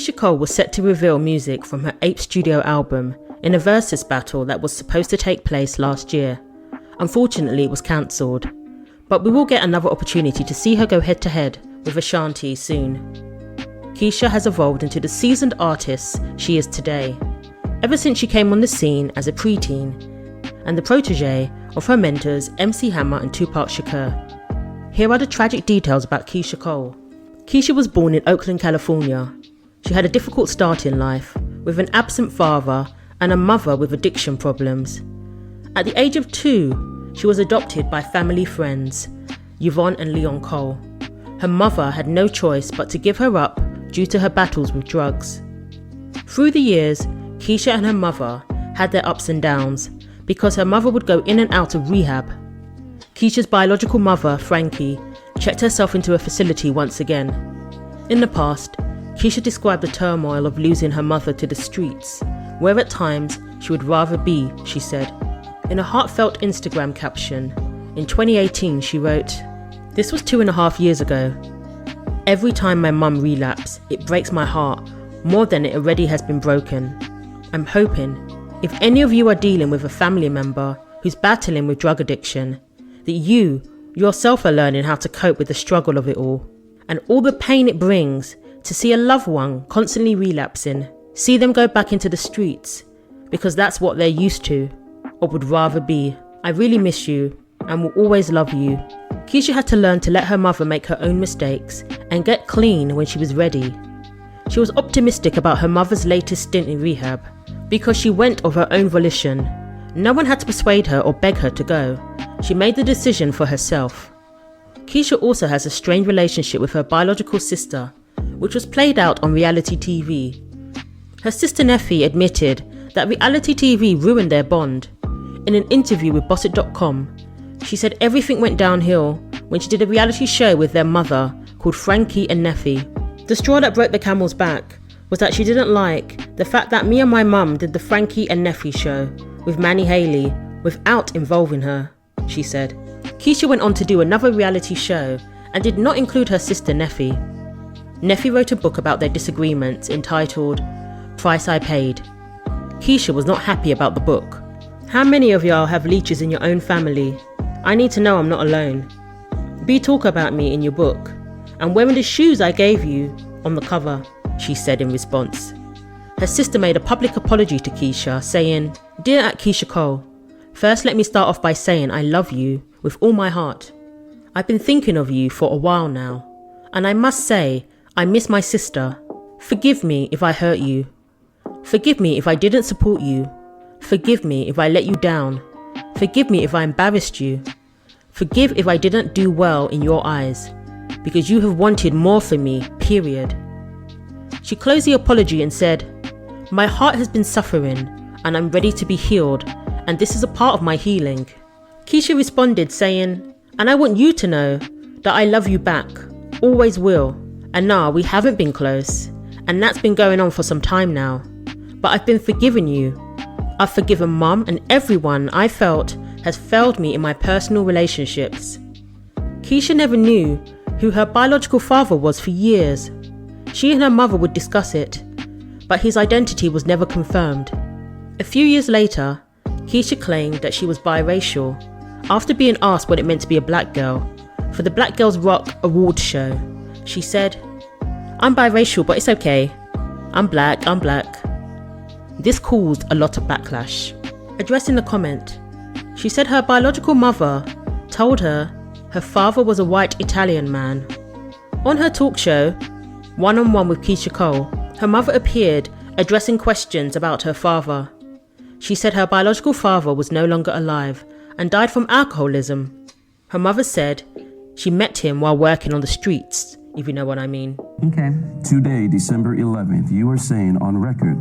Keyshia Cole was set to reveal music from her 8th studio album in a verzuz battle that was supposed to take place last year. Unfortunately, it was cancelled, but we will get another opportunity to see her go head to head with Ashanti soon. Keisha has evolved into the seasoned artist she is today, ever since she came on the scene as a preteen and the protégé of her mentors MC Hammer and Tupac Shakur. Here are the tragic details about Keyshia Cole. Keisha was born in Oakland, California. She had a difficult start in life, with an absent father and a mother with addiction problems. At the age of 2, she was adopted by family friends, Yvonne and Leon Cole. Her mother had no choice but to give her up due to her battles with drugs. Through the years, Keisha and her mother had their ups and downs because her mother would go in and out of rehab. Keisha's biological mother, Frankie, checked herself into a facility once again. In the past, Keisha described the turmoil of losing her mother to the streets, where at times she would rather be, she said. In a heartfelt Instagram caption, in 2018 she wrote, "This was 2.5 years ago. Every time my mum relapses, it breaks my heart more than it already has been broken. I'm hoping, if any of you are dealing with a family member who's battling with drug addiction, that you yourself are learning how to cope with the struggle of it all, and all the pain it brings to see a loved one constantly relapsing, see them go back into the streets, because that's what they're used to, or would rather be. I really miss you, and will always love you." Keisha had to learn to let her mother make her own mistakes and get clean when she was ready. She was optimistic about her mother's latest stint in rehab, because she went of her own volition. No one had to persuade her or beg her to go. She made the decision for herself. Keisha also has a strained relationship with her biological sister, which was played out on reality TV. Her sister Neffy admitted that reality TV ruined their bond. In an interview with Bossit.com, she said everything went downhill when she did a reality show with their mother called Frankie and Neffy. The straw that broke the camel's back was that she didn't like the fact that me and my mum did the Frankie and Neffy show with Manny Haley without involving her, she said. Keisha went on to do another reality show and did not include her sister Neffy. Neffy wrote a book about their disagreements entitled Price I Paid. Keisha was not happy about the book. "How many of y'all have leeches in your own family? I need to know I'm not alone. Be talk about me in your book. I'm wearing the shoes I gave you on the cover," she said in response. Her sister made a public apology to Keisha, saying, "Dear Keyshia Cole, first let me start off by saying I love you with all my heart. I've been thinking of you for a while now, and I must say I miss my sister. Forgive me if I hurt you. Forgive me if I didn't support you. Forgive me if I let you down. Forgive me if I embarrassed you. Forgive if I didn't do well in your eyes, because you have wanted more from me, period." She closed the apology and said, "My heart has been suffering, and I'm ready to be healed, and this is a part of my healing." Keisha responded saying, "And I want you to know that I love you back, always will, and nah, we haven't been close, and that's been going on for some time now, but I've been forgiving you. I've forgiven Mum and everyone I felt has failed me in my personal relationships." Keisha never knew who her biological father was for years. She and her mother would discuss it, but his identity was never confirmed. A few years later, Keisha claimed that she was biracial after being asked what it meant to be a black girl for the Black Girls Rock Awards show. She said, "I'm biracial, but it's okay. I'm black. This caused a lot of backlash. Addressing the comment, she said her biological mother told her her father was a white Italian man. On her talk show, One on One with Keyshia Cole, her mother appeared addressing questions about her father. She said her biological father was no longer alive and died from alcoholism. Her mother said she met him while working on the streets, if you know what I mean. Okay. Today, December 11th, you are saying on record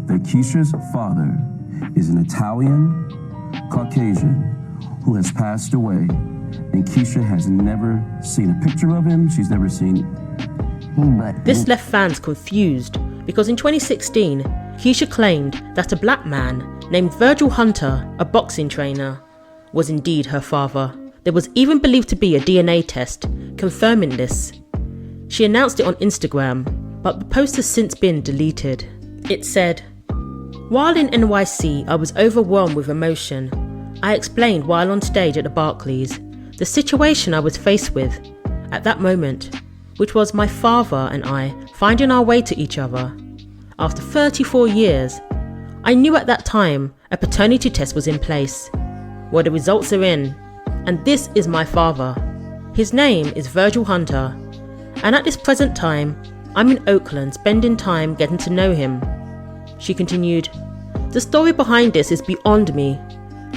that Keisha's father is an Italian Caucasian who has passed away, and Keisha has never seen a picture of him. She's never seen. This left fans confused because in 2016, Keisha claimed that a black man named Virgil Hunter, a boxing trainer, was indeed her father. There was even believed to be a DNA test confirming this. She announced it on Instagram, but the post has since been deleted. It said, "While in NYC, I was overwhelmed with emotion. I explained while on stage at the Barclays the situation I was faced with at that moment, which was my father and I finding our way to each other. After 34 years, I knew at that time a paternity test was in place. Well, the results are in, and this is my father. His name is Virgil Hunter, and at this present time, I'm in Oakland spending time getting to know him." She continued, "The story behind this is beyond me.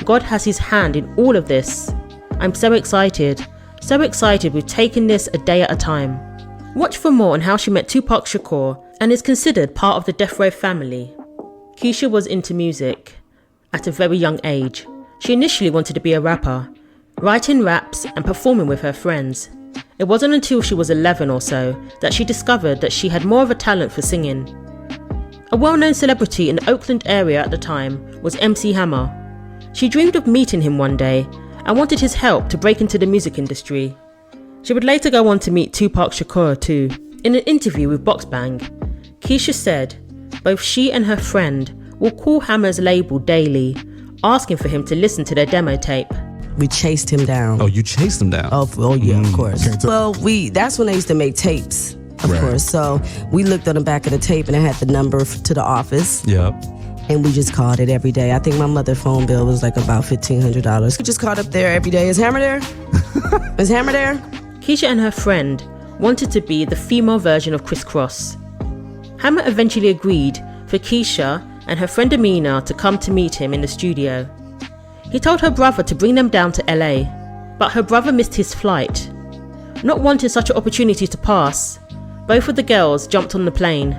God has his hand in all of this. I'm so excited with taking this a day at a time." Watch for more on how she met Tupac Shakur and is considered part of the Death Row family. Keisha was into music at a very young age. She initially wanted to be a rapper, writing raps and performing with her friends. It wasn't until she was 11 or so that she discovered that she had more of a talent for singing. A well-known celebrity in the Oakland area at the time was MC Hammer. She dreamed of meeting him one day and wanted his help to break into the music industry. She would later go on to meet Tupac Shakur too. In an interview with Box Bang, Keisha said both she and her friend will call Hammer's label daily, asking for him to listen to their demo tape. We chased him down. Oh, you chased him down? Oh yeah, of course. Well, that's when they used to make tapes, of course. So we looked on the back of the tape and it had the number to the office. Yep. And we just called it every day. I think my mother's phone bill was like about $1,500. We just called up there every day. Is Hammer there? Is Hammer there? Keisha and her friend wanted to be the female version of Criss Cross. Hammer eventually agreed for Keisha and her friend Amina to come to meet him in the studio. He told her brother to bring them down to LA, but her brother missed his flight. Not wanting such an opportunity to pass, both of the girls jumped on the plane.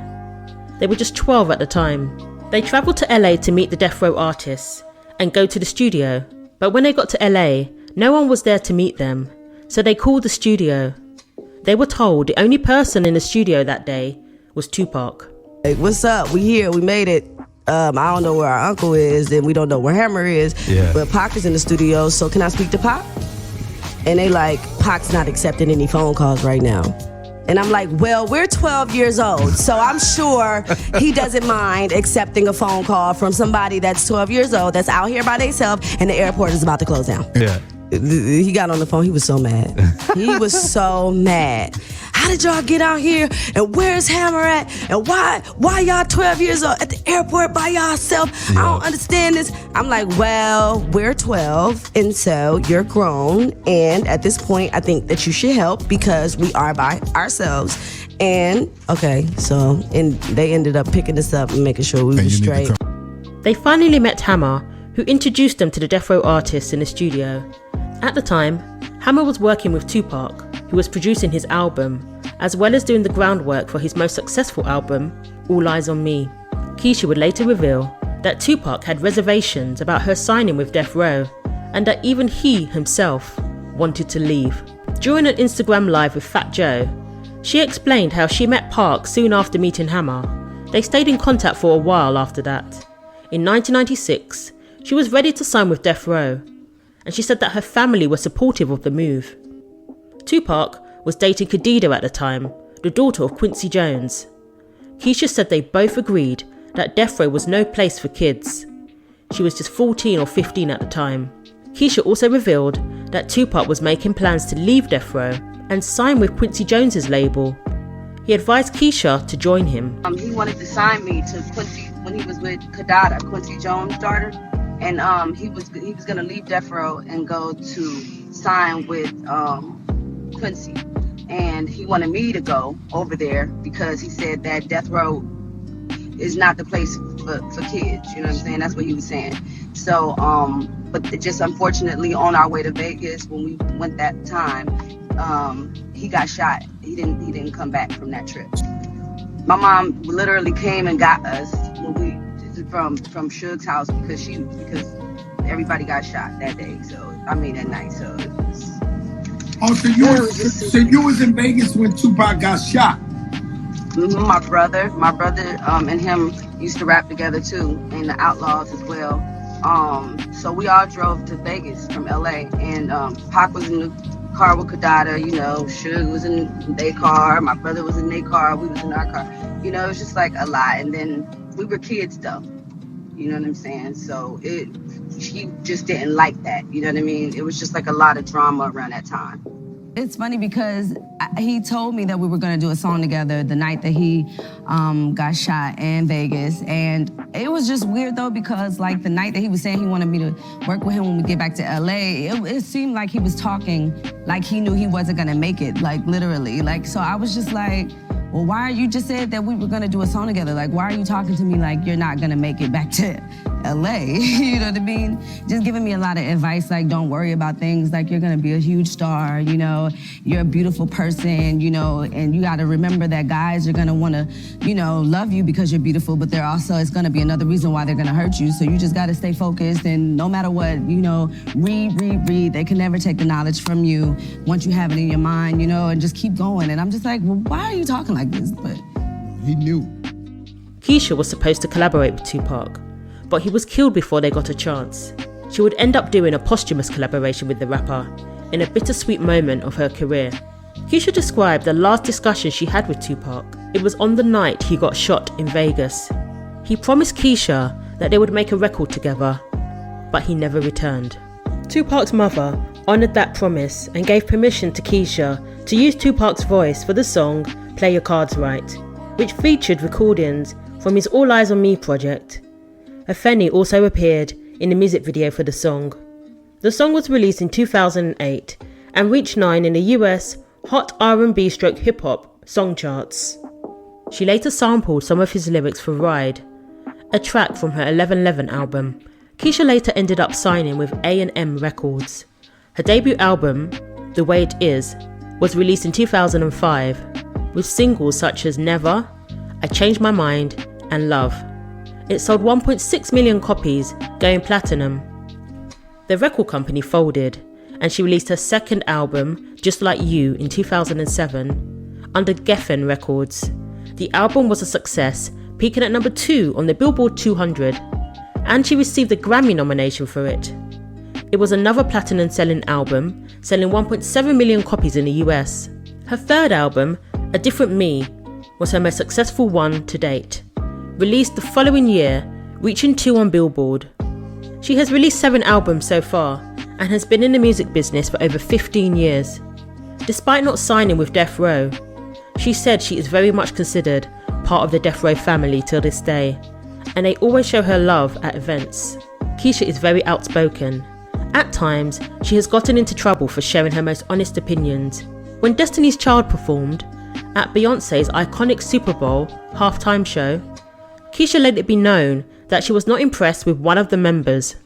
They were just 12 at the time. They travelled to LA to meet the Death Row artists and go to the studio, but when they got to LA, no one was there to meet them, so they called the studio. They were told the only person in the studio that day was Tupac. Hey, what's up? We here. We made it. I don't know where our uncle is, and we don't know where Hammer is. Yeah. But Pac is in the studio, so can I speak to Pac? And they like, Pac's not accepting any phone calls right now. And I'm like, well, we're 12 years old, so I'm sure he doesn't mind accepting a phone call from somebody that's 12 years old, that's out here by themselves, and the airport is about to close down. Yeah. He got on the phone, he was so mad. He was so mad. How did y'all get out here? And where's Hammer at? And why y'all 12 years old at the airport by yourself? Yeah. I don't understand this. I'm like, well, we're 12, and so you're grown. And at this point, I think that you should help because we are by ourselves. And, okay, so, and they ended up picking us up and making sure we were straight. They finally met Hammer, who introduced them to the Death Row artists in the studio. At the time, Hammer was working with Tupac, who was producing his album, as well as doing the groundwork for his most successful album, All Eyes on Me. Keisha would later reveal that Tupac had reservations about her signing with Death Row, and that even he himself wanted to leave. During an Instagram Live with Fat Joe, she explained how she met Pac soon after meeting Hammer. They stayed in contact for a while after that. In 1996, she was ready to sign with Death Row, and she said that her family were supportive of the move. Tupac was dating Khadida at the time, the daughter of Quincy Jones. Keisha said they both agreed that Death Row was no place for kids. She was just 14 or 15 at the time. Keisha also revealed that Tupac was making plans to leave Death Row and sign with Quincy Jones's label. He advised Keisha to join him. He wanted to sign me to Quincy when he was with Kadada, Quincy Jones' daughter, and he was gonna leave Death Row and go to sign with Quincy, and he wanted me to go over there because he said that Death Row is not the place for kids. You know what I'm saying? That's what he was saying. So, but just unfortunately, on our way to Vegas when we went that time, he got shot. He didn't come back from that trip. My mom literally came and got us when we from Suge's house because everybody got shot that day. So that night. So it was. Oh, so you was in Vegas when Tupac got shot? Mm-hmm. My brother, and him used to rap together too, and the Outlaws as well. So we all drove to Vegas from LA, and Pac was in the car with Kadada, you know, Suge was in their car, my brother was in their car, we was in our car. You know, it was just like a lot. And then we were kids though. You know what I'm saying? So he just didn't like that. You know what I mean? It was just like a lot of drama around that time. It's funny because he told me that we were gonna do a song together the night that he got shot in Vegas. And it was just weird though, because like the night that he was saying he wanted me to work with him when we get back to LA, it seemed like he was talking like he knew he wasn't gonna make it, like literally. Like, so I was just like, well, why are you just said that we were gonna do a song together? Like, why are you talking to me like you're not gonna make it back to LA? You know what I mean? Just giving me a lot of advice, like don't worry about things, like you're gonna be a huge star, you know, you're a beautiful person, you know, and you gotta remember that guys are gonna wanna, you know, love you because you're beautiful, but they're also, it's gonna be another reason why they're gonna hurt you. So you just gotta stay focused, and no matter what, you know, read. They can never take the knowledge from you once you have it in your mind, you know, and just keep going. And I'm just like, well, why are you talking like this? But he knew. Keisha was supposed to collaborate with Tupac, but he was killed before they got a chance. She would end up doing a posthumous collaboration with the rapper in a bittersweet moment of her career. Keisha described the last discussion she had with Tupac. It was on the night he got shot in Vegas. He promised Keisha that they would make a record together, but he never returned. Tupac's mother honoured that promise and gave permission to Keisha to use Tupac's voice for the song Play Your Cards Right, which featured recordings from his All Eyes on Me project. Afeni also appeared in the music video for the song. The song was released in 2008 and reached 9 in the US Hot R&B / hip hop song charts. She later sampled some of his lyrics for Ride, a track from her 1111 album. Keisha later ended up signing with A&M Records. Her debut album, The Way It Is, was released in 2005 with singles such as Never, I Changed My Mind and Love. It sold 1.6 million copies, going platinum. The record company folded, and she released her second album, Just Like You, in 2007 under Geffen Records. The album was a success, peaking at number 2 on the Billboard 200, and she received a Grammy nomination for it. It was another platinum selling album, selling 1.7 million copies in the US. Her third album, A Different Me, was her most successful one to date. Released the following year, reaching 2 on Billboard. She has released 7 albums so far and has been in the music business for over 15 years. Despite not signing with Death Row, she said she is very much considered part of the Death Row family till this day, and they always show her love at events. Keisha is very outspoken. At times, she has gotten into trouble for sharing her most honest opinions. When Destiny's Child performed at Beyoncé's iconic Super Bowl halftime show, Keisha let it be known that she was not impressed with one of the members.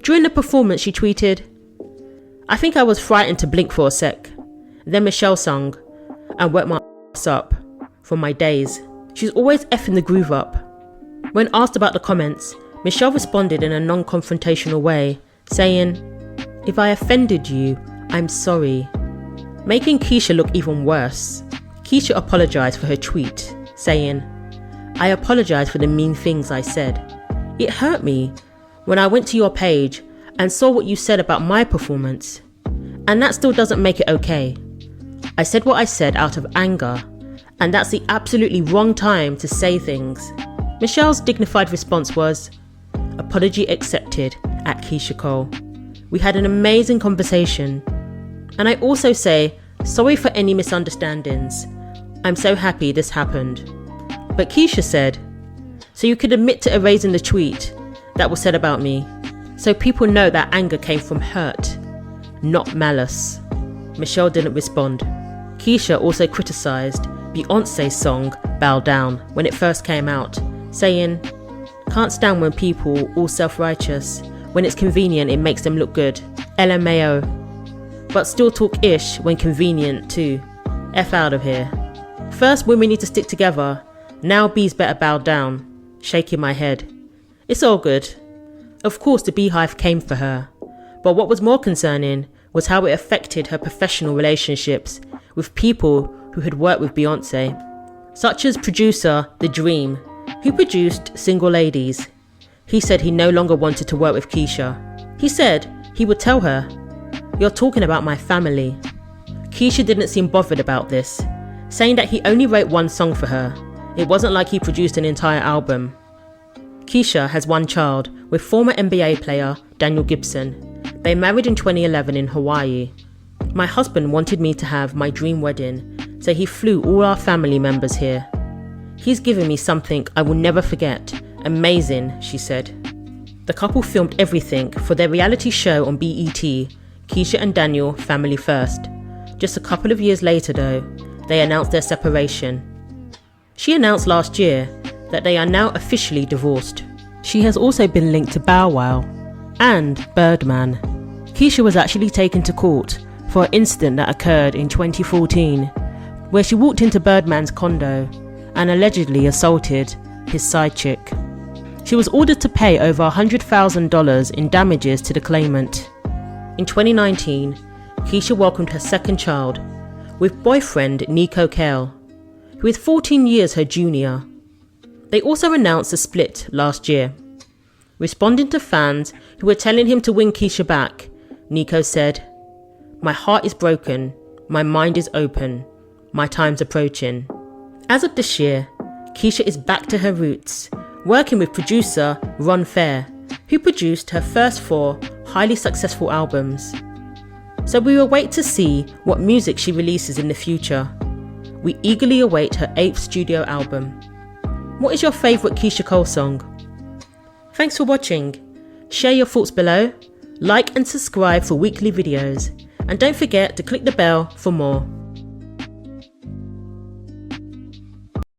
During the performance, she tweeted, "I think I was frightened to blink for a sec. Then Michelle sung and woke my ass up from my daze. She's always effing the groove up." When asked about the comments, Michelle responded in a non-confrontational way, saying, "If I offended you, I'm sorry," making Keisha look even worse. Keisha apologised for her tweet, saying, "I apologise for the mean things I said. It hurt me when I went to your page and saw what you said about my performance, and that still doesn't make it okay. I said what I said out of anger, and that's the absolutely wrong time to say things." Michelle's dignified response was, "Apology accepted at Keyshia Cole. We had an amazing conversation, and I also say sorry for any misunderstandings. I'm so happy this happened." But Keisha said, "So you could admit to erasing the tweet that was said about me, so people know that anger came from hurt, not malice." Michelle didn't respond. Keisha also criticised Beyoncé's song Bow Down when it first came out, saying, "Can't stand when people all self-righteous. When it's convenient, it makes them look good. LMAO. But still talk ish when convenient too. F out of here. First women need to stick together. Now bees better bow down." Shaking my head. It's all good. Of course the beehive came for her, but what was more concerning was how it affected her professional relationships with people who had worked with Beyoncé, such as producer The Dream, who produced Single Ladies. He said he no longer wanted to work with Keisha. He said he would tell her, "You're talking about my family. Keisha didn't seem bothered about this, saying that he only wrote one song for her. It wasn't like he produced an entire album. Keisha has one child with former NBA player Daniel Gibson. They married in 2011 in Hawaii. My husband wanted me to have my dream wedding, so he flew all our family members here. He's given me something I will never forget. Amazing, she said. The couple filmed everything for their reality show on BET, Keisha and Daniel Family First. Just a couple of years later though, they announced their separation. She announced last year that they are now officially divorced. She has also been linked to Bow Wow and Birdman. Keisha was actually taken to court for an incident that occurred in 2014, where she walked into Birdman's condo and allegedly assaulted his side chick. She was ordered to pay over $100,000 in damages to the claimant. In 2019, Keisha welcomed her second child with boyfriend Nico Cole, who is 14 years her junior. They also announced a split last year. Responding to fans who were telling him to win Keisha back, Nico said, "My heart is broken, my mind is open, my time's approaching." As of this year, Keisha is back to her roots, working with producer Ron Fair, who produced her first 4 highly successful albums. So we will wait to see what music she releases in the future. We eagerly await her 8th studio album. What is your favourite Keyshia Cole song? Thanks for watching. Share your thoughts below, like and subscribe for weekly videos, and don't forget to click the bell for more.